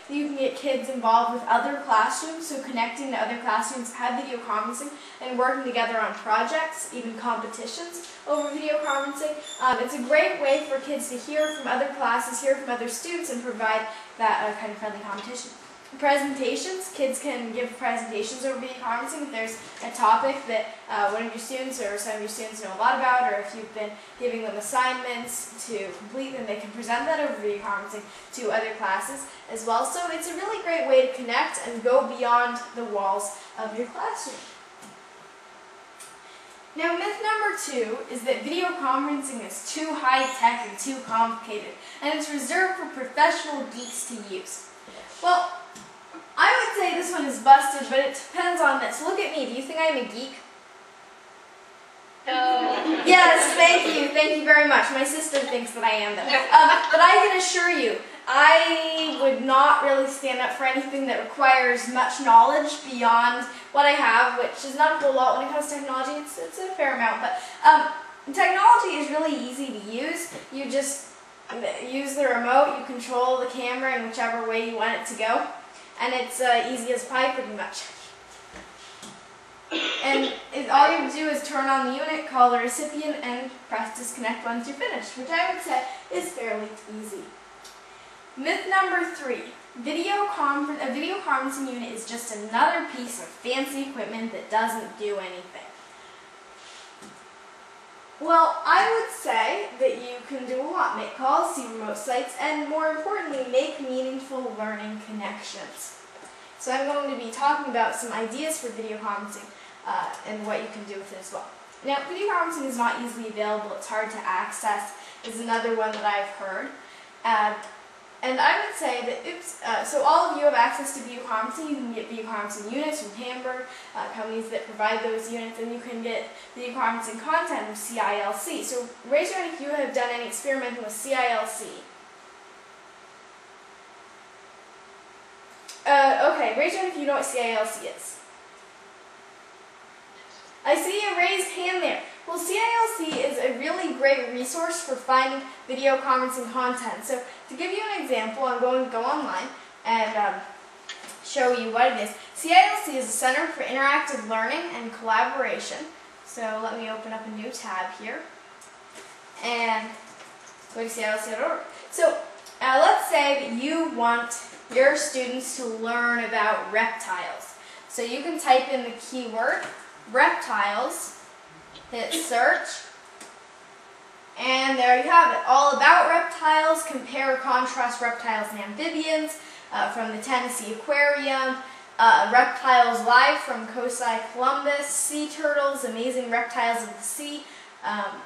You can get kids involved with other classrooms, so connecting to other classrooms, have video conferencing, and working together on projects, even competitions over video conferencing. It's a great way for kids to hear from other classes, hear from other students, and provide that kind of friendly competition. Presentations, kids can give presentations over video conferencing if there's a topic that one of your students or some of your students know a lot about, or if you've been giving them assignments to complete, then they can present that over video conferencing to other classes as well. So it's a really great way to connect and go beyond the walls of your classroom. Now, myth number 2 is that video conferencing is too high-tech and too complicated, and it's reserved for professional geeks to use. Well, I would say this one is busted, but it depends on this. Look at me. Do you think I'm a geek? No. Yes, thank you. Thank you very much. My sister thinks that I am, though. But I can assure you, I would not really stand up for anything that requires much knowledge beyond what I have, which is not a whole lot when it comes to technology. It's a fair amount, but technology is really easy to use. You just use the remote, you control the camera in whichever way you want it to go, and it's easy as pie pretty much. And all you have to do is turn on the unit, call the recipient, and press disconnect once you're finished, which I would say is fairly easy. Myth number 3, a video conferencing unit is just another piece of fancy equipment that doesn't do anything. Well, I would say that you can do a lot. Make calls, see remote sites, and more importantly, make meaningful learning connections. So I'm going to be talking about some ideas for video conferencing and what you can do with it as well. Now, video conferencing is not easily available. It's hard to access, is another one that I've heard. And I would say that, so all of you have access to video conferencing. You can get video conferencing units from Hamburg, companies that provide those units, and you can get video conferencing content from CILC. So raise your hand if you have done any experimenting with CILC. Okay, raise your hand if you know what CILC is. I see a raised hand there. Well, CILC is a really great resource for finding video conferencing content. So to give you an example, I'm going to go online and show you what it is. CILC is a Center for Interactive Learning and Collaboration. So let me open up a new tab here and go to CILC.org. So let's say that you want your students to learn about reptiles. So you can type in the keyword reptiles, hit search, and there you have it. All about reptiles, compare, contrast reptiles and amphibians from the Tennessee Aquarium, reptiles live from COSI Columbus, sea turtles, amazing reptiles of the sea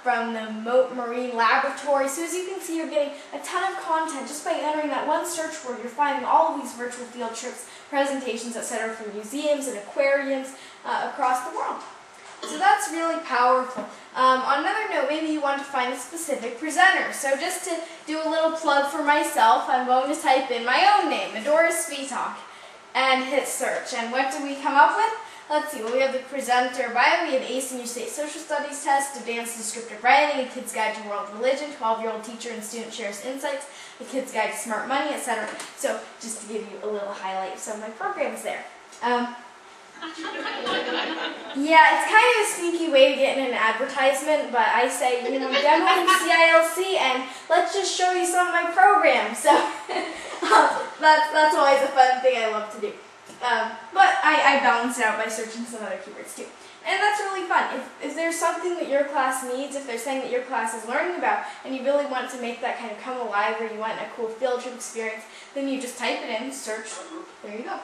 from the Moat Marine Laboratory. So as you can see, you're getting a ton of content just by entering that one search word. You're finding all of these virtual field trips, presentations, etc. from museums and aquariums across the world. So that's really powerful. On another note, maybe you want to find a specific presenter. So just to do a little plug for myself, I'm going to type in my own name, Adora and hit search. And what do we come up with? Let's see, well, we have the presenter bio, we have ACE in your state social studies test, advanced descriptive writing, a kid's guide to world religion, 12-year-old teacher and student shares insights, a kid's guide to smart money, etc. So just to give you a little highlight of some of my programs there. Yeah, it's kind of a sneaky way to get in an advertisement, but I say, you know, demoing CILC and let's just show you some of my programs. So that's always a fun thing I love to do. But I balance it out by searching some other keywords too. And that's really fun. If there's something that your class needs, if there's something that your class is learning about, and you really want to make that kind of come alive, or you want a cool field trip experience, then you just type it in, search, there you go.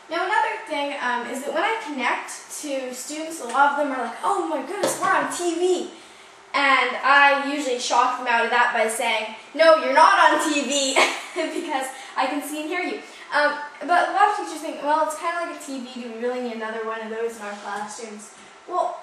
Now another thing is that when I connect to students, a lot of them are like, oh my goodness, we're on TV. And I usually shock them out of that by saying, no, you're not on TV, because I can see and hear you. But a lot of teachers think, well, it's kind of like a TV, do we really need another one of those in our classrooms? Well,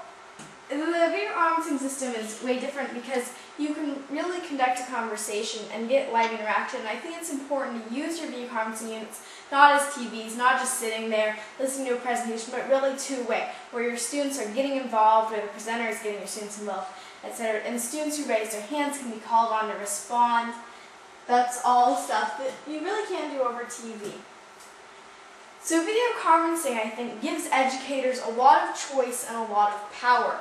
the video conferencing system is way different because you can really conduct a conversation and get live interaction. And I think it's important to use your video conferencing units not as TVs, not just sitting there listening to a presentation, but really two-way, where your students are getting involved, where the presenter is getting your students involved, etc. And the students who raise their hands can be called on to respond. that's all stuff that you really can't do over TV. So video conferencing, I think, gives educators a lot of choice and a lot of power.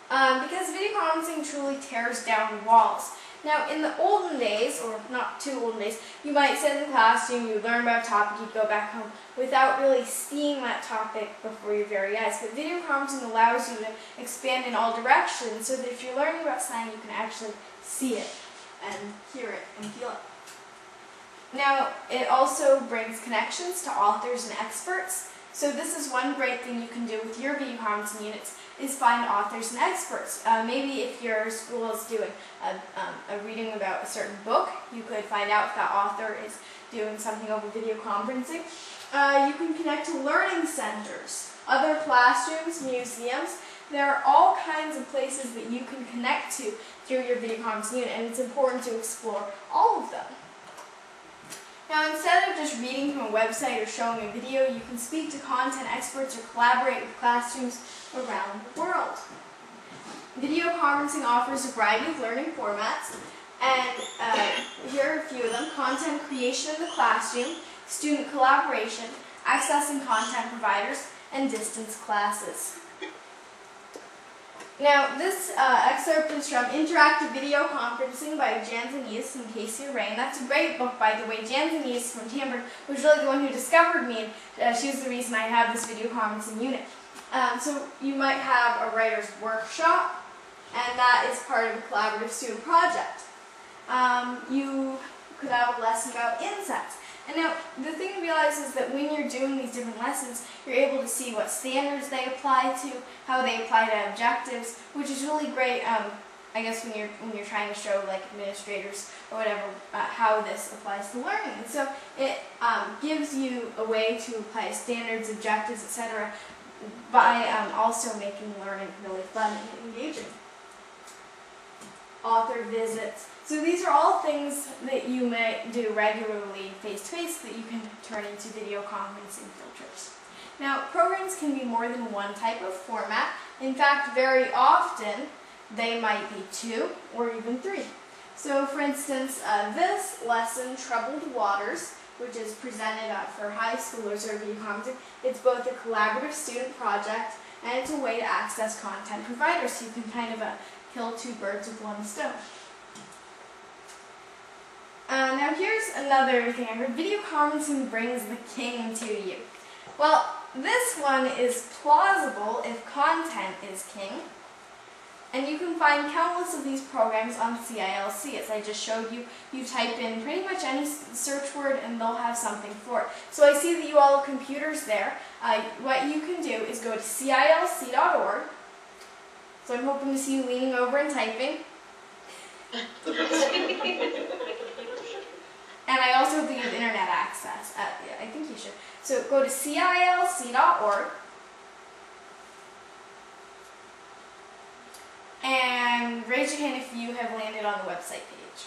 Because video conferencing truly tears down walls. Now, in the olden days, or not too olden days, you might sit in the classroom, you learn about a topic, you go back home without really seeing that topic before your very eyes. But video conferencing allows you to expand in all directions so that if you're learning about something, you can actually see it and hear it and feel it. Now, it also brings connections to authors and experts. So this is one great thing you can do with your video conferencing units, is find authors and experts. Maybe if your school is doing a reading about a certain book, you could find out if that author is doing something over video conferencing. You can connect to learning centers, other classrooms, museums. There are all kinds of places that you can connect to through your video conferencing unit, and it's important to explore all of them. Now, instead of just reading from a website or showing a video, you can speak to content experts or collaborate with classrooms around the world. Video conferencing offers a variety of learning formats, and here are a few of them: content creation in the classroom, student collaboration, accessing content providers, and distance classes. Now, this excerpt is from Interactive Video Conferencing by Janzanias and Casey Ray, and that's a great book, by the way. Janzanias from Tamburn was really the one who discovered me, and she was the reason I have this video conferencing unit. So you might have a writer's workshop, and that is part of a collaborative student project. You could have a lesson about insects. And now, the thing to realize is that when you're doing these different lessons, you're able to see what standards they apply to, how they apply to objectives, which is really great, I guess, when you're trying to show, like, administrators or whatever, how this applies to learning. And so it gives you a way to apply standards, objectives, etc., by also making learning really fun and engaging. Author visits. So these are all things that you may do regularly face-to-face that you can turn into video conferencing field trips. Now, programs can be more than one type of format. In fact, very often they might be 2 or even 3. So for instance, this lesson, Troubled Waters, which is presented for high schoolers or video conferencing, it's both a collaborative student project and it's a way to access content providers. So you can kind of kill 2 birds with 1 stone. Now here's another thing I heard: video conferencing brings the king to you. Well, this one is plausible if content is king. And you can find countless of these programs on CILC. As I just showed you, you type in pretty much any search word and they'll have something for it. So I see that you all have computers there. What you can do is go to CILC.org. So I'm hoping to see you leaning over and typing. And I also hope you have internet access. Yeah, I think you should. So go to CILC.org. And raise your hand if you have landed on the website page.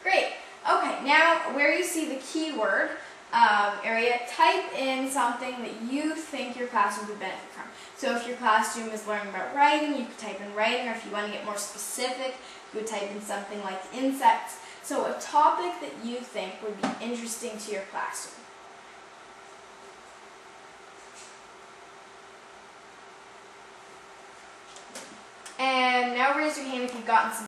Great. Okay, now where you see the keyword area, type in something that you think your classroom would benefit from. So if your classroom is learning about writing, you could type in writing, or if you want to get more specific, you would type in something like insects. So a topic that you think would be interesting to your classroom. And now raise your hand if you've gotten some